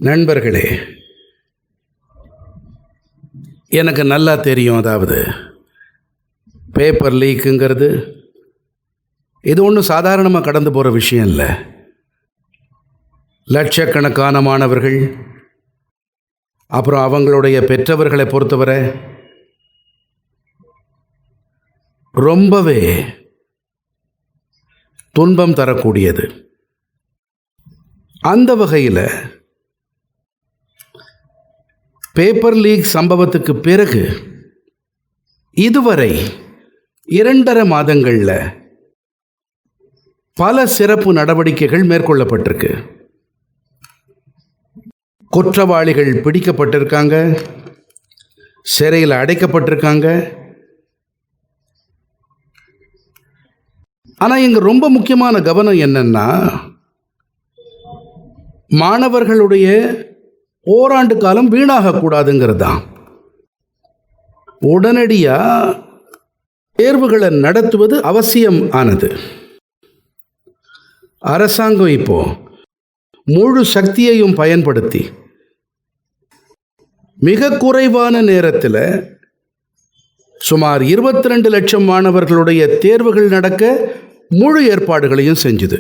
நண்பர்களே, எனக்கு நல்லா தெரியும். அதாவது பேப்பர் லீக்குங்கிறது இது ஒன்றும் சாதாரணமாக கடந்து போகிற விஷயம் இல்லை. லட்சக்கணக்கான மாணவர்கள், அப்புறம் அவங்களுடைய பெற்றவர்களை பொறுத்தவரை ரொம்பவே துன்பம் தரக்கூடியது. அந்த வகையில் பேப்பர் லீக் சம்பவத்துக்கு பிறகு இதுவரை 2.5 மாதங்களில் பல சிறப்பு நடவடிக்கைகள் மேற்கொள்ளப்பட்டிருக்கு. குற்றவாளிகள் பிடிக்கப்பட்டிருக்காங்க, சிறையில் அடைக்கப்பட்டிருக்காங்க. ஆனால் இங்கே ரொம்ப முக்கியமான கவனம் என்னன்னா, மாணவர்களுடைய ஓராண்டு காலம் வீணாகக்கூடாதுங்கிறது தான். உடனடியாக தேர்வுகளை நடத்துவது அவசியம் ஆனது. அரசாங்கம் இப்போ முழு சக்தியையும் பயன்படுத்தி மிக குறைவான நேரத்தில் சுமார் 22 லட்சம் மாணவர்களுடைய தேர்வுகள் நடக்க முழு ஏற்பாடுகளையும் செஞ்சுது.